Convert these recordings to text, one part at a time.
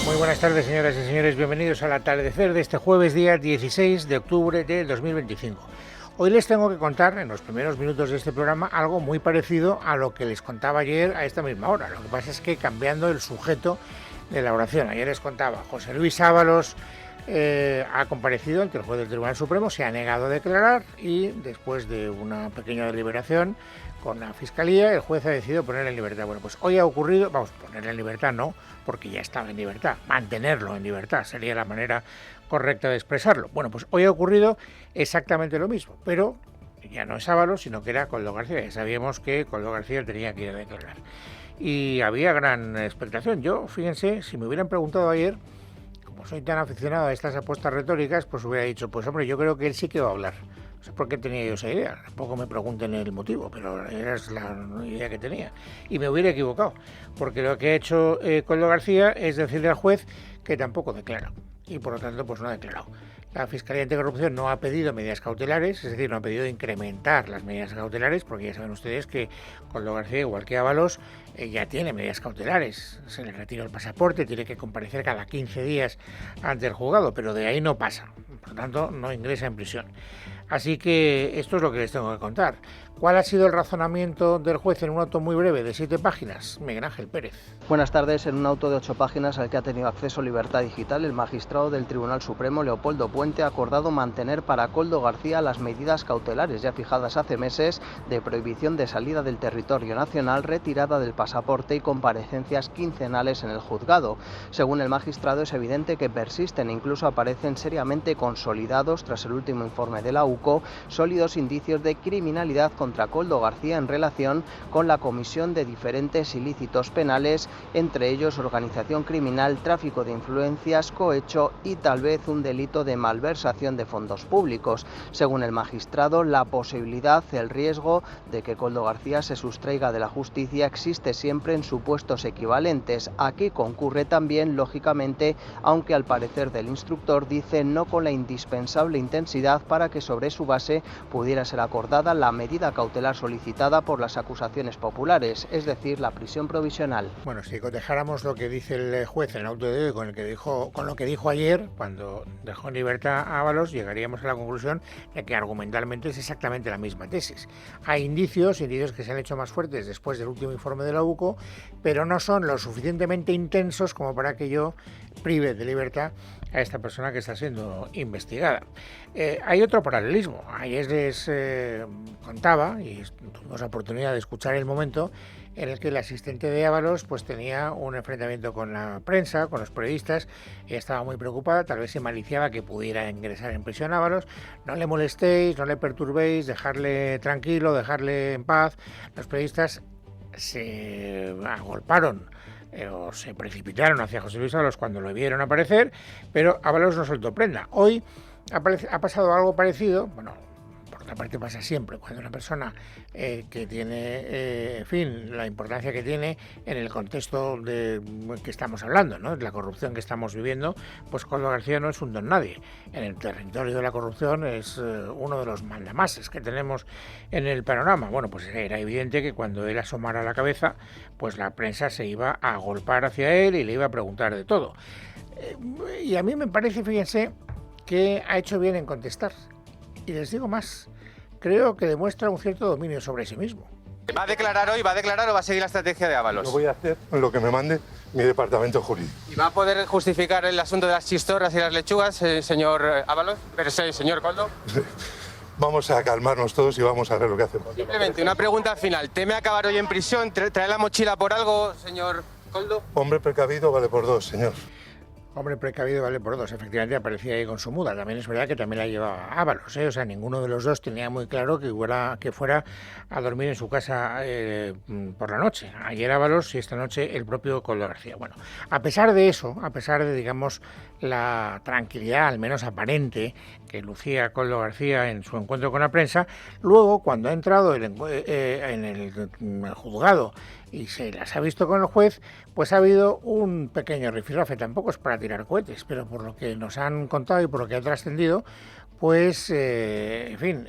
Muy buenas tardes, señoras y señores. Bienvenidos al atardecer de este jueves, día 16 de octubre de 2025. Hoy les tengo que contar, en los primeros minutos de este programa, algo muy parecido a lo que les contaba ayer a esta misma hora. Lo que pasa es que cambiando el sujeto de la oración. Ayer les contaba, José Luis Ábalos ha comparecido ante el juez del Tribunal Supremo, se ha negado a declarar y después de una pequeña deliberación con la Fiscalía, el juez ha decidido ponerle en libertad. Bueno, pues hoy ha ocurrido, vamos, ponerle en libertad no, porque ya estaba en libertad, mantenerlo en libertad sería la manera correcta de expresarlo. Bueno, pues hoy ha ocurrido exactamente lo mismo, pero ya no es Ábalos, sino que era Koldo García. Ya sabíamos que Koldo García tenía que ir a declarar. Y había gran expectación. Yo, fíjense, si me hubieran preguntado ayer, como soy tan aficionado a estas apuestas retóricas, pues hubiera dicho, pues hombre, yo creo que él sí que va a hablar. No sé por qué tenía yo esa idea, tampoco me pregunten el motivo, pero era la idea que tenía. Y me hubiera equivocado, porque lo que ha hecho Koldo García es decirle al juez que tampoco declara, y por lo tanto pues no ha declarado. La Fiscalía Anticorrupción no ha pedido medidas cautelares, es decir, no ha pedido incrementar las medidas cautelares, porque ya saben ustedes que Koldo García, igual que Ábalos, ya tiene medidas cautelares. Se le retiró el pasaporte, tiene que comparecer cada 15 días ante el juzgado, pero de ahí no pasa. Por lo tanto, no ingresa en prisión. Así que esto es lo que les tengo que contar. ¿Cuál ha sido el razonamiento del juez en un auto muy breve de 7 páginas? Miguel Ángel Pérez. Buenas tardes. En un auto de 8 páginas al que ha tenido acceso Libertad Digital, el magistrado del Tribunal Supremo, Leopoldo Puente, ha acordado mantener para Koldo García las medidas cautelares ya fijadas hace meses de prohibición de salida del territorio nacional, retirada del pasaporte y comparecencias quincenales en el juzgado. Según el magistrado, es evidente que persisten e incluso aparecen seriamente consolidados, tras el último informe de la UCO, sólidos indicios de criminalidad contra Koldo García en relación con la comisión de diferentes ilícitos penales, entre ellos organización criminal, tráfico de influencias, cohecho y tal vez un delito de malversación de fondos públicos. Según el magistrado, la posibilidad, el riesgo de que Koldo García se sustraiga de la justicia existe siempre en supuestos equivalentes. Aquí concurre también, lógicamente, aunque al parecer del instructor dice no con la indispensable intensidad para que sobre su base pudiera ser acordada la medida cautelar solicitada por las acusaciones populares, es decir, la prisión provisional. Bueno, si cotejáramos lo que dice el juez en el auto de hoy con lo que dijo ayer, cuando dejó en libertad a Ábalos, llegaríamos a la conclusión de que argumentalmente es exactamente la misma tesis. Hay indicios que se han hecho más fuertes después del último informe de la UCO, pero no son lo suficientemente intensos como para que yo prive de libertad a esta persona que está siendo investigada. Hay otro paralelismo. Ayer les contaba, y tuvimos la oportunidad de escuchar el momento en el que el asistente de Ábalos pues tenía un enfrentamiento con la prensa, con los periodistas. Ella estaba muy preocupada, tal vez se maliciaba que pudiera ingresar en prisión a Ábalos. No le molestéis, no le perturbéis, dejarle tranquilo, dejarle en paz. Los periodistas se agolparon o se precipitaron hacia José Luis Ábalos cuando lo vieron aparecer, pero Ábalos no soltó prenda. Hoy ha pasado algo parecido. Bueno, por otra parte pasa siempre cuando una persona que tiene, en fin, la importancia que tiene en el contexto de que estamos hablando, ¿no? La corrupción que estamos viviendo, pues Koldo García no es un don nadie. En el territorio de la corrupción es uno de los mandamases que tenemos en el panorama. Bueno, pues era evidente que cuando él asomara la cabeza, pues la prensa se iba a agolpar hacia él y le iba a preguntar de todo. Y a mí me parece, fíjense, que ha hecho bien en contestar. Y les digo más, creo que demuestra un cierto dominio sobre sí mismo. ¿Va a declarar hoy? ¿Va a declarar o va a seguir la estrategia de Ábalos? Lo voy a hacer lo que me mande mi departamento jurídico. ¿Y va a poder justificar el asunto de las chistorras y las lechugas, señor Ábalos? Pero señor Koldo. Vamos a calmarnos todos y vamos a ver lo que hacemos. Simplemente una pregunta final. ¿Teme acabar hoy en prisión? ¿Trae la mochila por algo, señor Koldo? Hombre precavido vale por dos, señor. Hombre precavido vale por dos. Efectivamente aparecía ahí con su muda. También es verdad que también la llevaba Ábalos, ¿eh? O sea, ninguno de los dos tenía muy claro que fuera a dormir en su casa por la noche. Ayer Ábalos y esta noche el propio Koldo García. Bueno, a pesar de eso, a pesar de, digamos, la tranquilidad, al menos aparente, que lucía Koldo García en su encuentro con la prensa, luego, cuando ha entrado en el juzgado y se las ha visto con el juez, pues ha habido un pequeño rifirrafe. Tampoco es para tirar cohetes, pero por lo que nos han contado y por lo que ha trascendido, pues, en fin,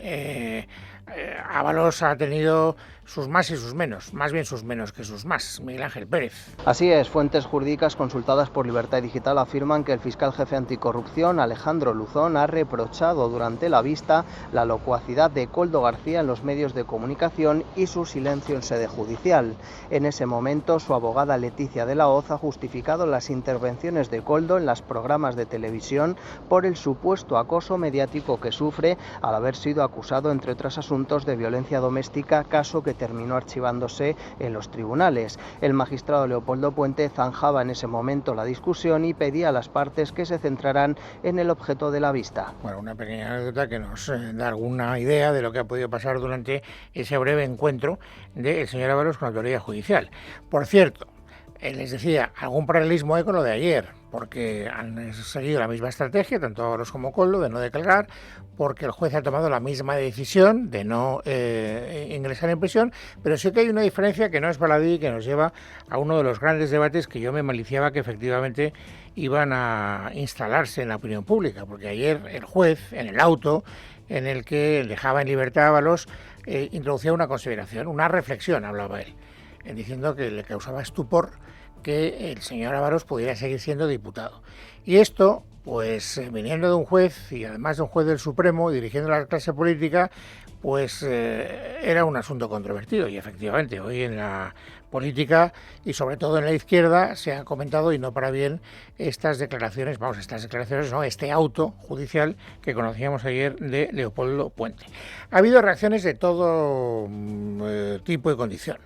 Ábalos ha tenido sus más y sus menos, más bien sus menos que sus más. Miguel Ángel Pérez. Así es, fuentes jurídicas consultadas por Libertad Digital afirman que el fiscal jefe anticorrupción, Alejandro Luzón, ha reprochado durante la vista la locuacidad de Koldo García en los medios de comunicación y su silencio en sede judicial. En ese momento, su abogada Leticia de la Hoz ha justificado las intervenciones de Koldo en los programas de televisión por el supuesto acoso mediático que sufre al haber sido acusado, entre otros asuntos, de violencia doméstica, caso que terminó archivándose en los tribunales. El magistrado Leopoldo Puente zanjaba en ese momento la discusión y pedía a las partes que se centraran en el objeto de la vista. Bueno, una pequeña anécdota que nos da alguna idea de lo que ha podido pasar durante ese breve encuentro del señor Ábalos con la autoridad judicial. Por cierto, les decía, algún paralelismo hay con lo de ayer, porque han seguido la misma estrategia, tanto Ábalos como Koldo, de no declarar, porque el juez ha tomado la misma decisión de no ingresar en prisión, pero sí que hay una diferencia que no es baladí y que nos lleva a uno de los grandes debates que yo me maliciaba que efectivamente iban a instalarse en la opinión pública, porque ayer el juez, en el auto en el que dejaba en libertad a Ábalos, introducía una consideración, una reflexión, hablaba él, diciendo que le causaba estupor que el señor Ábalos pudiera seguir siendo diputado. Y esto, pues viniendo de un juez, y además de un juez del Supremo, dirigiendo la clase política, pues era un asunto controvertido. Y efectivamente, hoy en la política y sobre todo en la izquierda se han comentado, y no para bien, estas declaraciones, este auto judicial que conocíamos ayer de Leopoldo Puente. Ha habido reacciones de todo tipo y condición.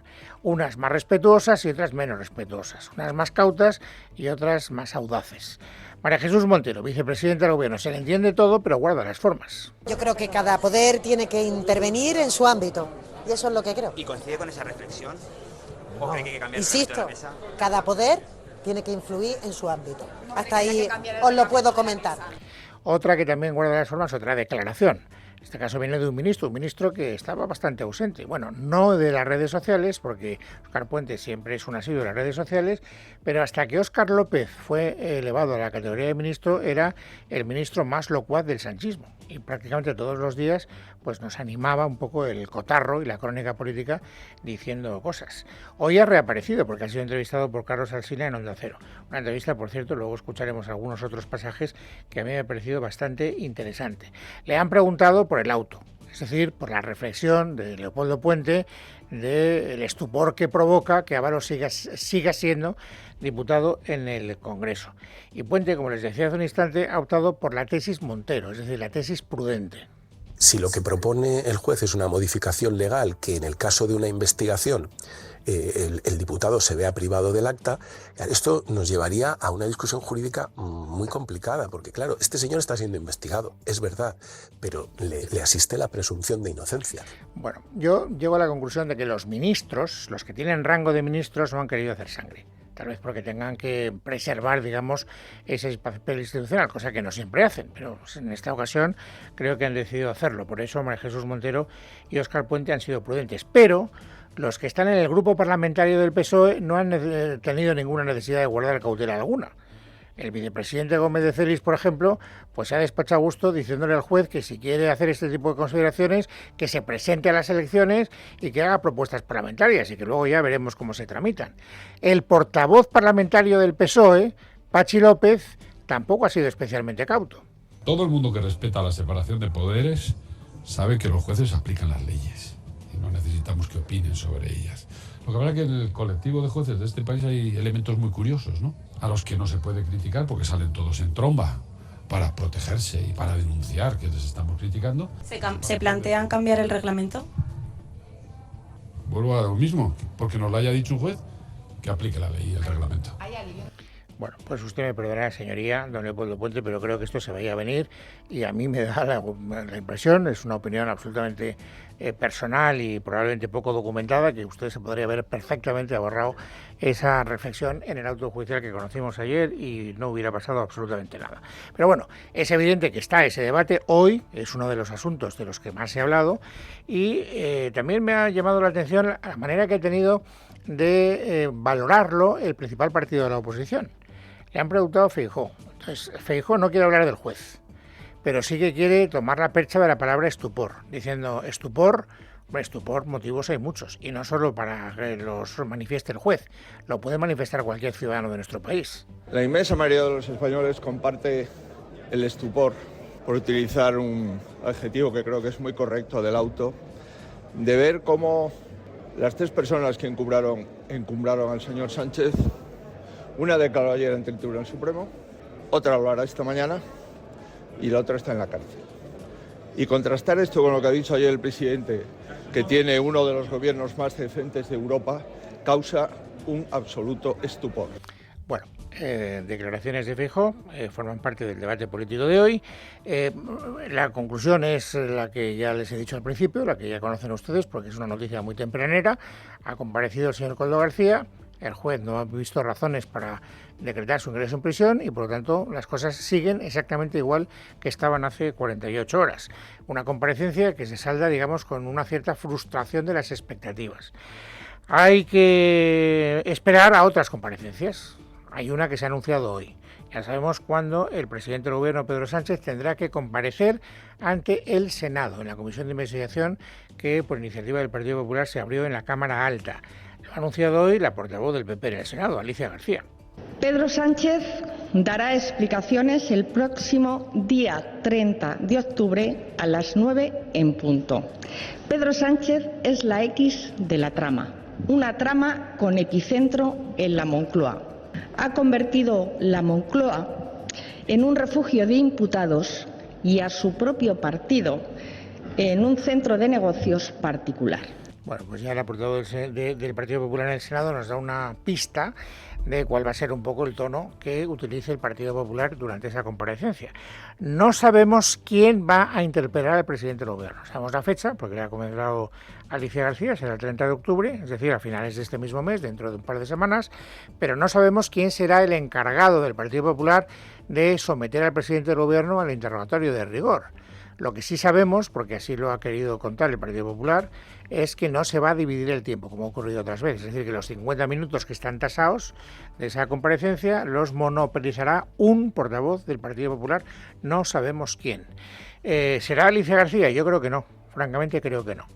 Unas más respetuosas y otras menos respetuosas, unas más cautas y otras más audaces. María Jesús Montero, vicepresidenta del Gobierno, se le entiende todo, pero guarda las formas. Yo creo que cada poder tiene que intervenir en su ámbito, y eso es lo que creo. ¿Y coincide con esa reflexión? ¿O cree que hay que cambiar Insisto, la mesa? cada poder tiene que influir en su ámbito. Hasta ahí os lo puedo comentar. Otra que también guarda las formas, otra declaración. En este caso viene de un ministro que estaba bastante ausente. Bueno, no de las redes sociales, porque Óscar Puente siempre es un asiduo de las redes sociales, pero hasta que Óscar López fue elevado a la categoría de ministro, era el ministro más locuaz del sanchismo. Y prácticamente todos los días pues nos animaba un poco el cotarro y la crónica política diciendo cosas. Hoy ha reaparecido porque ha sido entrevistado por Carlos Alsina en Onda Cero. Una entrevista, por cierto, luego escucharemos algunos otros pasajes que a mí me ha parecido bastante interesante. Le han preguntado por el auto, es decir, por la reflexión de Leopoldo Puente del estupor que provoca que Ábalos siga siendo diputado en el Congreso. Y Puente, como les decía hace un instante, ha optado por la tesis Montero, es decir, la tesis prudente. Si lo que propone el juez es una modificación legal que en el caso de una investigación el diputado se vea privado del acta, esto nos llevaría a una discusión jurídica muy complicada, porque claro, este señor está siendo investigado, es verdad, pero le asiste la presunción de inocencia. Bueno, yo llego a la conclusión de que los ministros, los que tienen rango de ministros, no han querido hacer sangre. Tal vez porque tengan que preservar, digamos, ese papel institucional, cosa que no siempre hacen, pero en esta ocasión creo que han decidido hacerlo. Por eso María Jesús Montero y Óscar Puente han sido prudentes. Pero los que están en el grupo parlamentario del PSOE no han tenido ninguna necesidad de guardar cautela alguna. El vicepresidente Gómez de Celis, por ejemplo, pues se ha despachado a gusto diciéndole al juez que si quiere hacer este tipo de consideraciones, que se presente a las elecciones y que haga propuestas parlamentarias y que luego ya veremos cómo se tramitan. El portavoz parlamentario del PSOE, Pachi López, tampoco ha sido especialmente cauto. Todo el mundo que respeta la separación de poderes sabe que los jueces aplican las leyes y no necesitamos que opinen sobre ellas. Lo que pasa es que en el colectivo de jueces de este país hay elementos muy curiosos, ¿no? A los que no se puede criticar porque salen todos en tromba para protegerse y para denunciar que les estamos criticando. ¿Se plantean cambiar el reglamento? Vuelvo a lo mismo, porque nos lo haya dicho un juez, que aplique la ley y el reglamento. Bueno, pues usted me perdonará, señoría, don Leopoldo Puente, pero creo que esto se veía venir y a mí me da la impresión, es una opinión absolutamente personal y probablemente poco documentada, que usted se podría haber perfectamente ahorrado esa reflexión en el auto judicial que conocimos ayer y no hubiera pasado absolutamente nada. Pero bueno, es evidente que está ese debate, hoy es uno de los asuntos de los que más se ha hablado y también me ha llamado la atención la manera que ha tenido de valorarlo el principal partido de la oposición. Le han preguntado a Feijóo. Entonces, Feijóo no quiere hablar del juez, pero sí que quiere tomar la percha de la palabra estupor, diciendo estupor, motivos hay muchos, y no solo para que los manifieste el juez, lo puede manifestar cualquier ciudadano de nuestro país. La inmensa mayoría de los españoles comparte el estupor, por utilizar un adjetivo que creo que es muy correcto del auto, de ver cómo las 3 personas que encumbraron al señor Sánchez, una declaró ayer ante el Tribunal Supremo, otra lo hará esta mañana y la otra está en la cárcel. Y contrastar esto con lo que ha dicho ayer el presidente, que tiene uno de los gobiernos más decentes de Europa, causa un absoluto estupor. Bueno, declaraciones de Feijóo forman parte del debate político de hoy. La conclusión es la que ya les he dicho al principio, la que ya conocen ustedes, porque es una noticia muy tempranera. Ha comparecido el señor Koldo García. El juez no ha visto razones para decretar su ingreso en prisión y, por lo tanto, las cosas siguen exactamente igual que estaban hace 48 horas. Una comparecencia que se salda, digamos, con una cierta frustración de las expectativas. Hay que esperar a otras comparecencias. Hay una que se ha anunciado hoy. Ya sabemos cuándo el presidente del Gobierno, Pedro Sánchez, tendrá que comparecer ante el Senado, en la comisión de investigación que, por iniciativa del Partido Popular, se abrió en la Cámara Alta. Lo ha anunciado hoy la portavoz del PP en el Senado, Alicia García. Pedro Sánchez dará explicaciones el próximo día 30 de octubre a las 9 en punto. Pedro Sánchez es la X de la trama, una trama con epicentro en la Moncloa. Ha convertido la Moncloa en un refugio de imputados y a su propio partido en un centro de negocios particular. Bueno, pues ya la portavoz del Partido Popular en el Senado nos da una pista de cuál va a ser un poco el tono que utilice el Partido Popular durante esa comparecencia. No sabemos quién va a interpelar al presidente del Gobierno. Sabemos la fecha, porque le ha comentado Alicia García, será el 30 de octubre, es decir, a finales de este mismo mes, dentro de un par de semanas, pero no sabemos quién será el encargado del Partido Popular de someter al presidente del Gobierno al interrogatorio de rigor. Lo que sí sabemos, porque así lo ha querido contar el Partido Popular, es que no se va a dividir el tiempo, como ha ocurrido otras veces. Es decir, que los 50 minutos que están tasados de esa comparecencia los monopolizará un portavoz del Partido Popular, no sabemos quién. ¿Será Alicia García? Yo creo que no, francamente creo que no.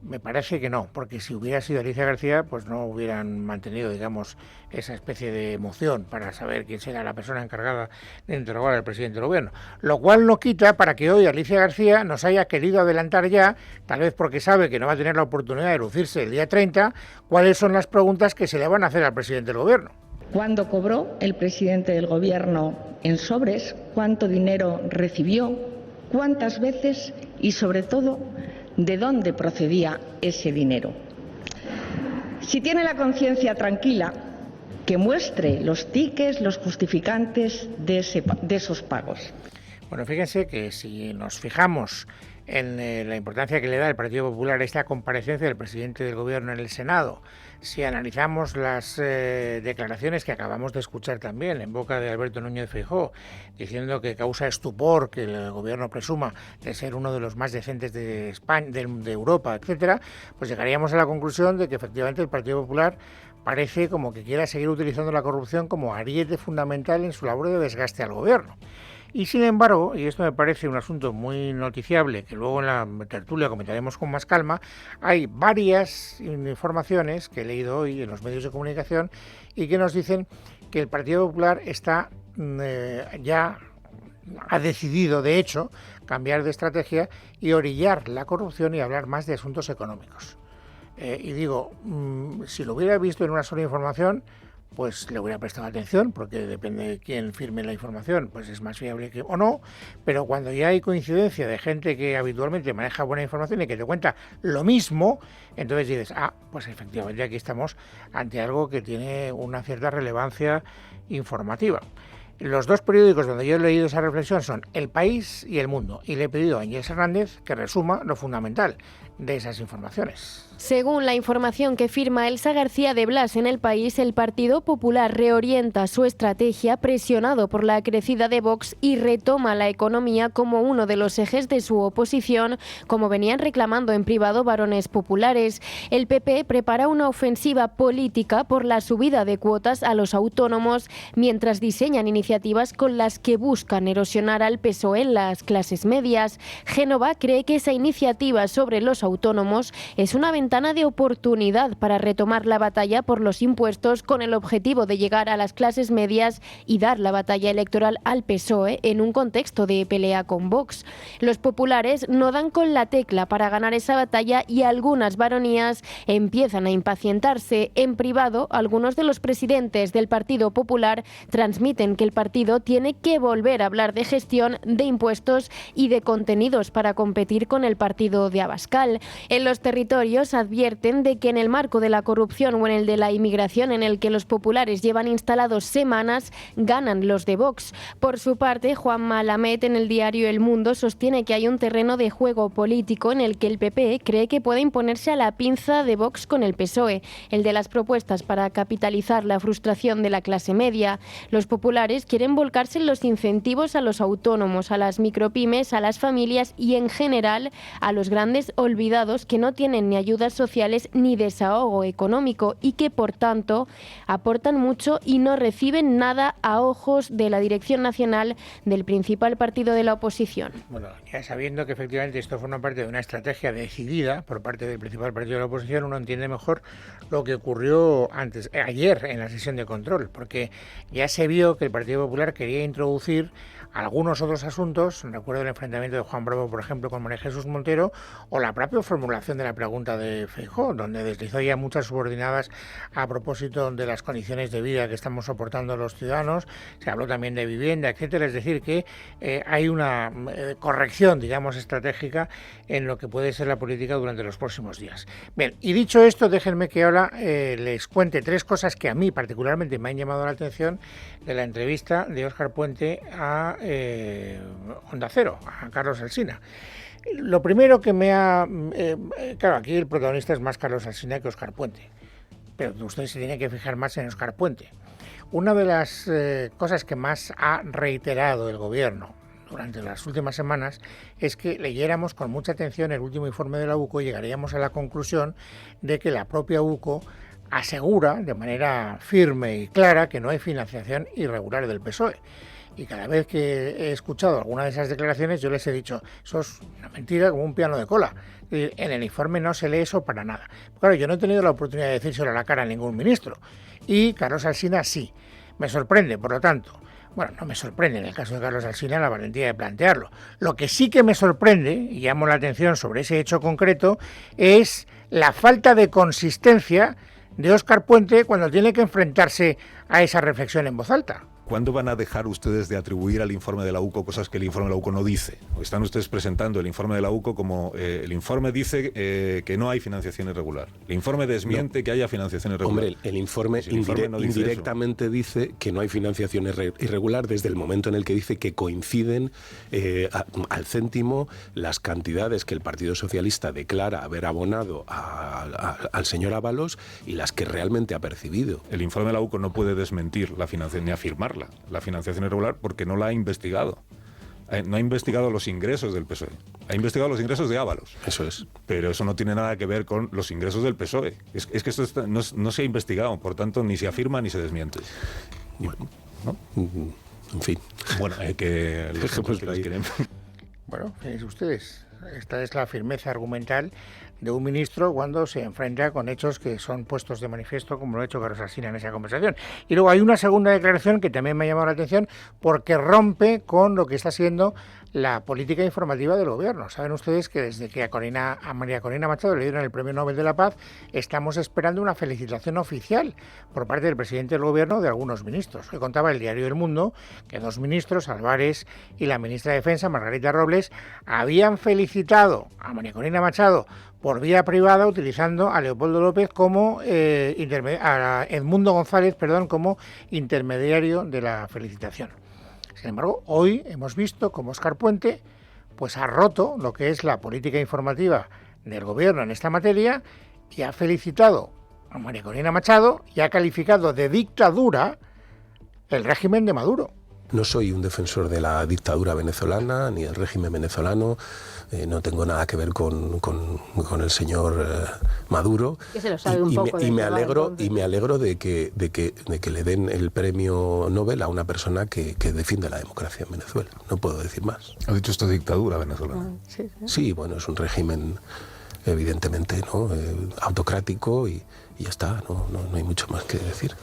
Me parece que no, porque si hubiera sido Alicia García, pues no hubieran mantenido, digamos, esa especie de emoción para saber quién será la persona encargada de interrogar al presidente del Gobierno. Lo cual no quita para que hoy Alicia García nos haya querido adelantar ya, tal vez porque sabe que no va a tener la oportunidad de lucirse el día 30, cuáles son las preguntas que se le van a hacer al presidente del Gobierno. ¿Cuándo cobró el presidente del Gobierno en sobres? ¿Cuánto dinero recibió? ¿Cuántas veces? Y sobre todo, ¿de dónde procedía ese dinero? Si tiene la conciencia tranquila, que muestre los tickets, los justificantes de esos pagos. Bueno, fíjense que si nos fijamos en la importancia que le da el Partido Popular a esta comparecencia del presidente del Gobierno en el Senado, si analizamos las declaraciones que acabamos de escuchar también en boca de Alberto Núñez Feijóo, diciendo que causa estupor que el Gobierno presuma de ser uno de los más decentes de España, de Europa, etcétera, pues llegaríamos a la conclusión de que efectivamente el Partido Popular parece como que quiera seguir utilizando la corrupción como ariete fundamental en su labor de desgaste al Gobierno. Y sin embargo, y esto me parece un asunto muy noticiable, que luego en la tertulia comentaremos con más calma, hay varias informaciones que he leído hoy en los medios de comunicación y que nos dicen que el Partido Popular está ya ha decidido, de hecho, cambiar de estrategia y orillar la corrupción y hablar más de asuntos económicos. Y digo, si lo hubiera visto en una sola información, pues le hubiera prestado atención, porque depende de quién firme la información, pues es más fiable que o no, pero cuando ya hay coincidencia de gente que habitualmente maneja buena información y que te cuenta lo mismo, entonces dices, pues efectivamente aquí estamos ante algo que tiene una cierta relevancia informativa. Los dos periódicos donde yo he leído esa reflexión son El País y El Mundo, y le he pedido a Inés Hernández que resuma lo fundamental. de esas informaciones. Según la información que firma Elsa García de Blas en El País, el Partido Popular reorienta su estrategia presionado por la crecida de Vox y retoma la economía como uno de los ejes de su oposición, como venían reclamando en privado varones populares. El PP prepara una ofensiva política por la subida de cuotas a los autónomos, mientras diseñan iniciativas con las que buscan erosionar al PSOE en las clases medias. Génova cree que esa iniciativa sobre los autónomos es una ventana de oportunidad para retomar la batalla por los impuestos con el objetivo de llegar a las clases medias y dar la batalla electoral al PSOE en un contexto de pelea con Vox. Los populares no dan con la tecla para ganar esa batalla y algunas baronías empiezan a impacientarse. En privado, algunos de los presidentes del Partido Popular transmiten que el partido tiene que volver a hablar de gestión, de impuestos y de contenidos para competir con el partido de Abascal. En los territorios advierten de que en el marco de la corrupción o en el de la inmigración, en el que los populares llevan instalados semanas, ganan los de Vox. Por su parte, Juanma Lamet en el diario El Mundo sostiene que hay un terreno de juego político en el que el PP cree que puede imponerse a la pinza de Vox con el PSOE, el de las propuestas para capitalizar la frustración de la clase media. Los populares quieren volcarse en los incentivos a los autónomos, a las micropymes, a las familias y en general a los grandes olvidados que no tienen ni ayudas sociales ni desahogo económico y que por tanto aportan mucho y no reciben nada a ojos de la dirección nacional del principal partido de la oposición. Bueno, ya sabiendo que efectivamente esto forma parte de una estrategia decidida por parte del principal partido de la oposición, uno entiende mejor lo que ocurrió ayer en la sesión de control, porque ya se vio que el Partido Popular quería introducir algunos otros asuntos. Recuerdo el enfrentamiento de Juan Bravo, por ejemplo, con María Jesús Montero, o la propia formulación de la pregunta de Feijóo, donde deslizó ya muchas subordinadas a propósito de las condiciones de vida que estamos soportando los ciudadanos. Se habló también de vivienda, etcétera. Es decir, que hay una corrección, digamos, estratégica en lo que puede ser la política durante los próximos días. Bien, y dicho esto, déjenme que ahora les cuente tres cosas que a mí particularmente me han llamado la atención de la entrevista de Óscar Puente a Onda Cero, a Carlos Alsina. Lo primero que me ha... claro, aquí el protagonista es más Carlos Alsina que Óscar Puente, pero usted se tiene que fijar más en Óscar Puente. Una de las cosas que más ha reiterado el Gobierno durante las últimas semanas es que leyéramos con mucha atención el último informe de la UCO y llegaríamos a la conclusión de que la propia UCO asegura de manera firme y clara que no hay financiación irregular del PSOE. Y cada vez que he escuchado alguna de esas declaraciones, yo les he dicho, eso es una mentira como un piano de cola. En el informe no se lee eso para nada. Claro, yo no he tenido la oportunidad de decírselo a la cara a ningún ministro. Y Carlos Alsina sí. Me sorprende, por lo tanto. Bueno, no me sorprende en el caso de Carlos Alsina la valentía de plantearlo. Lo que sí que me sorprende, y llamo la atención sobre ese hecho concreto, es la falta de consistencia de Óscar Puente cuando tiene que enfrentarse a esa reflexión en voz alta. ¿Cuándo van a dejar ustedes de atribuir al informe de la UCO cosas que el informe de la UCO no dice? Están ustedes presentando el informe de la UCO como el informe dice que no hay financiación irregular. El informe desmiente que haya financiación irregular. Hombre, el informe, indirectamente dice que no hay financiación irregular desde el momento en el que dice que coinciden al céntimo las cantidades que el Partido Socialista declara haber abonado al señor Ábalos y las que realmente ha percibido. El informe de la UCO no puede desmentir la financiación ni afirmar la financiación irregular porque no la ha investigado. No ha investigado los ingresos del PSOE. Ha investigado los ingresos de Ábalos. Eso es. Pero eso no tiene nada que ver con los ingresos del PSOE. Es que esto no se ha investigado, por tanto, ni se afirma ni se desmiente. Bueno, ¿no? En fin. Bueno, que los ejemplos que quieren. Bueno, fíjense ustedes, esta es la firmeza argumental de un ministro cuando se enfrenta con hechos que son puestos de manifiesto, como lo ha hecho Carlos Alsina en esa conversación. Y luego hay una segunda declaración que también me ha llamado la atención porque rompe con lo que está siendo la política informativa del Gobierno. Saben ustedes que desde que a María Corina Machado le dieron el Premio Nobel de la Paz, estamos esperando una felicitación oficial por parte del presidente del Gobierno de algunos ministros. Hoy contaba el diario El Mundo que dos ministros, Álvarez y la ministra de Defensa, Margarita Robles, habían felicitado a María Corina Machado por vía privada utilizando a Leopoldo López como a Edmundo González, como intermediario de la felicitación. Sin embargo, hoy hemos visto cómo Óscar Puente pues ha roto lo que es la política informativa del gobierno en esta materia y ha felicitado a María Corina Machado y ha calificado de dictadura el régimen de Maduro. No soy un defensor de la dictadura venezolana ni del régimen venezolano, no tengo nada que ver con el señor Maduro. Que se lo sabe un poco. Y me alegro de que le den el premio Nobel a una persona que defiende la democracia en Venezuela. No puedo decir más. ¿Ha dicho esto dictadura venezolana? Sí, bueno, es un régimen evidentemente, ¿no? Autocrático y ya está, no hay mucho más que decir.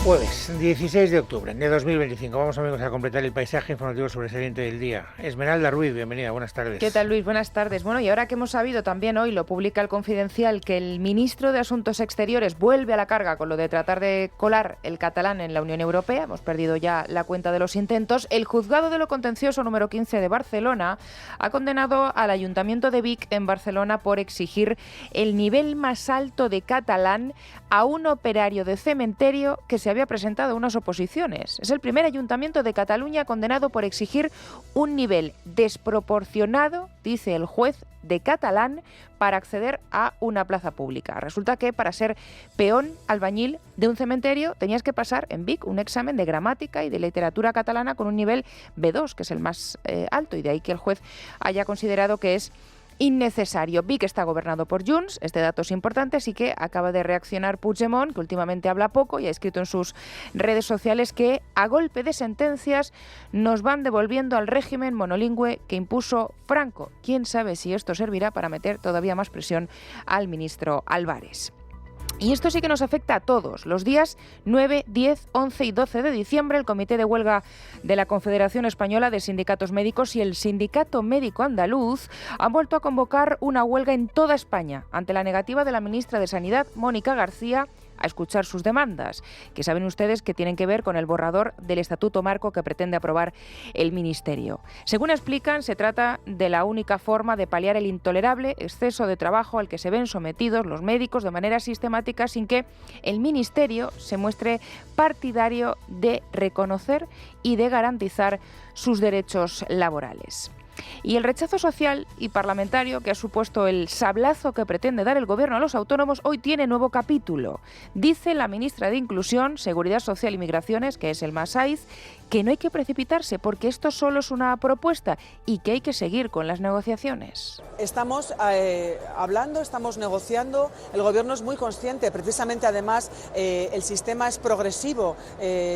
Jueves 16 de octubre de 2025. Vamos, amigos, a completar el paisaje informativo sobresaliente del día. Esmeralda Ruiz, bienvenida, buenas tardes. ¿Qué tal, Luis? Buenas tardes. Bueno, y ahora que hemos sabido también hoy, lo publica El Confidencial, que el ministro de Asuntos Exteriores vuelve a la carga con lo de tratar de colar el catalán en la Unión Europea, hemos perdido ya la cuenta de los intentos, el juzgado de lo contencioso número 15 de Barcelona ha condenado al Ayuntamiento de Vic en Barcelona por exigir el nivel más alto de catalán a un operario de cementerio que se había presentado unas oposiciones. Es el primer ayuntamiento de Cataluña condenado por exigir un nivel desproporcionado, dice el juez, de catalán para acceder a una plaza pública. Resulta que para ser peón albañil de un cementerio tenías que pasar en Vic un examen de gramática y de literatura catalana con un nivel B2, que es el más alto, y de ahí que el juez haya considerado que es innecesario. Vic está gobernado por Junts, este dato es importante, así que acaba de reaccionar Puigdemont, que últimamente habla poco y ha escrito en sus redes sociales que a golpe de sentencias nos van devolviendo al régimen monolingüe que impuso Franco. ¿Quién sabe si esto servirá para meter todavía más presión al ministro Álvarez? Y esto sí que nos afecta a todos. Los días 9, 10, 11 y 12 de diciembre, el Comité de Huelga de la Confederación Española de Sindicatos Médicos y el Sindicato Médico Andaluz han vuelto a convocar una huelga en toda España ante la negativa de la ministra de Sanidad, Mónica García, a escuchar sus demandas, que saben ustedes que tienen que ver con el borrador del Estatuto Marco que pretende aprobar el Ministerio. Según explican, se trata de la única forma de paliar el intolerable exceso de trabajo al que se ven sometidos los médicos de manera sistemática sin que el Ministerio se muestre partidario de reconocer y de garantizar sus derechos laborales. Y el rechazo social y parlamentario que ha supuesto el sablazo que pretende dar el Gobierno a los autónomos hoy tiene nuevo capítulo. Dice la ministra de Inclusión, Seguridad Social y Migraciones, que es Elma Saiz, que no hay que precipitarse porque esto solo es una propuesta y que hay que seguir con las negociaciones. Estamos hablando, estamos negociando, el Gobierno es muy consciente, precisamente además el sistema es progresivo,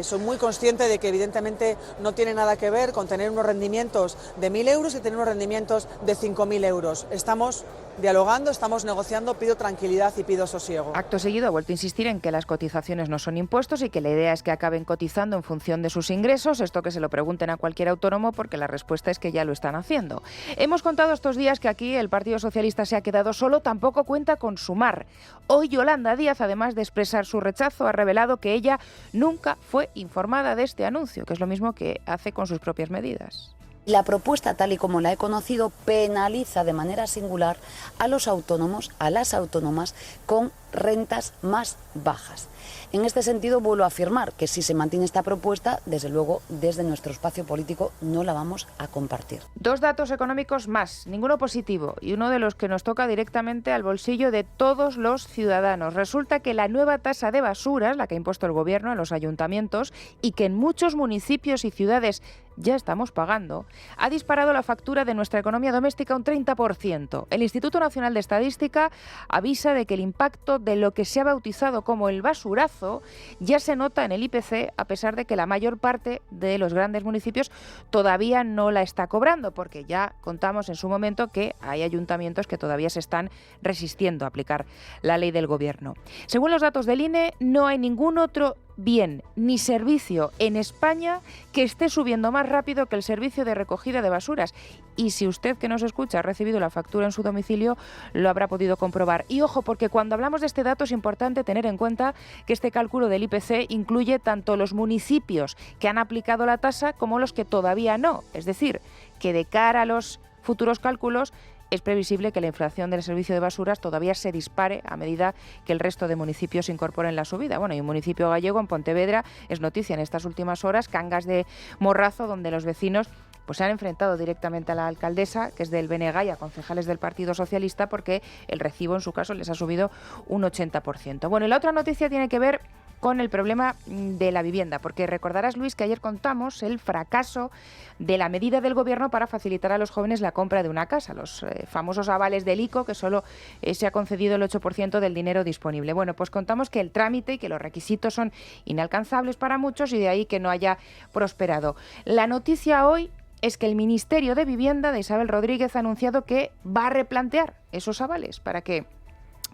soy muy consciente de que evidentemente no tiene nada que ver con tener unos rendimientos de 1.000 euros y tener unos rendimientos de 5.000 euros. Estamos dialogando, estamos negociando, pido tranquilidad y pido sosiego. Acto seguido ha vuelto a insistir en que las cotizaciones no son impuestos y que la idea es que acaben cotizando en función de sus ingresos, esto que se lo pregunten a cualquier autónomo porque la respuesta es que ya lo están haciendo. Hemos contado estos días que aquí el Partido Socialista se ha quedado solo, tampoco cuenta con Sumar. Hoy Yolanda Díaz, además de expresar su rechazo, ha revelado que ella nunca fue informada de este anuncio, que es lo mismo que hace con sus propias medidas. La propuesta, tal y como la he conocido, penaliza de manera singular a los autónomos, a las autónomas, con rentas más bajas. En este sentido, vuelvo a afirmar que si se mantiene esta propuesta, desde luego, desde nuestro espacio político no la vamos a compartir. Dos datos económicos más, ninguno positivo, y uno de los que nos toca directamente al bolsillo de todos los ciudadanos. Resulta que la nueva tasa de basuras, la que ha impuesto el Gobierno en los ayuntamientos y que en muchos municipios y ciudades ya estamos pagando, ha disparado la factura de nuestra economía doméstica un 30%. El Instituto Nacional de Estadística avisa de que el impacto de lo que se ha bautizado como el basurazo ya se nota en el IPC, a pesar de que la mayor parte de los grandes municipios todavía no la está cobrando, porque ya contamos en su momento que hay ayuntamientos que todavía se están resistiendo a aplicar la ley del Gobierno. Según los datos del INE, no hay ningún otro bien ni servicio en España que esté subiendo más rápido que el servicio de recogida de basuras. Y si usted que nos escucha ha recibido la factura en su domicilio, lo habrá podido comprobar. Y ojo, porque cuando hablamos de este dato es importante tener en cuenta que este cálculo del IPC incluye tanto los municipios que han aplicado la tasa como los que todavía no. Es decir, que de cara a los futuros cálculos es previsible que la inflación del servicio de basuras todavía se dispare a medida que el resto de municipios incorporen la subida. Bueno, y un municipio gallego, en Pontevedra, es noticia en estas últimas horas, Cangas de Morrazo, donde los vecinos pues se han enfrentado directamente a la alcaldesa, que es del BNG, y a concejales del Partido Socialista, porque el recibo en su caso les ha subido un 80%. Bueno, y la otra noticia tiene que ver con el problema de la vivienda, porque recordarás, Luis, que ayer contamos el fracaso de la medida del Gobierno para facilitar a los jóvenes la compra de una casa, los famosos avales del ICO, que solo se ha concedido el 8% del dinero disponible. Bueno, pues contamos que el trámite y que los requisitos son inalcanzables para muchos y de ahí que no haya prosperado. La noticia hoy es que el Ministerio de Vivienda de Isabel Rodríguez ha anunciado que va a replantear esos avales para que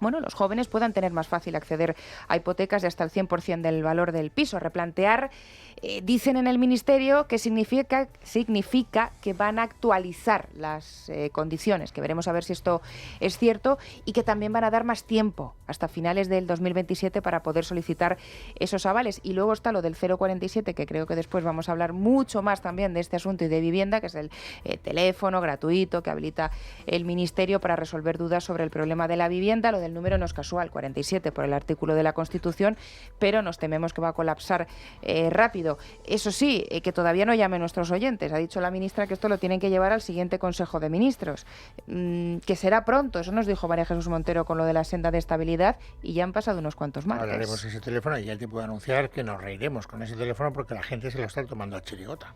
los jóvenes puedan tener más fácil acceder a hipotecas de hasta el 100% del valor del piso. Replantear, dicen en el Ministerio, que significa que van a actualizar las condiciones, que veremos a ver si esto es cierto, y que también van a dar más tiempo, hasta finales del 2027, para poder solicitar esos avales. Y luego está lo del 047, que creo que después vamos a hablar mucho más también de este asunto y de vivienda, que es el teléfono gratuito que habilita el Ministerio para resolver dudas sobre el problema de la vivienda. Lo del número no es casual, 47 por el artículo de la Constitución, pero nos tememos que va a colapsar rápido. Eso sí, que todavía no llamen nuestros oyentes. Ha dicho la ministra que esto lo tienen que llevar al siguiente Consejo de Ministros, que será pronto. Eso nos dijo María Jesús Montero con lo de la senda de estabilidad, y ya han pasado unos cuantos martes. Hablaremos de ese teléfono y ya te puedo anunciar que nos reiremos con ese teléfono porque la gente se lo está tomando a chirigota.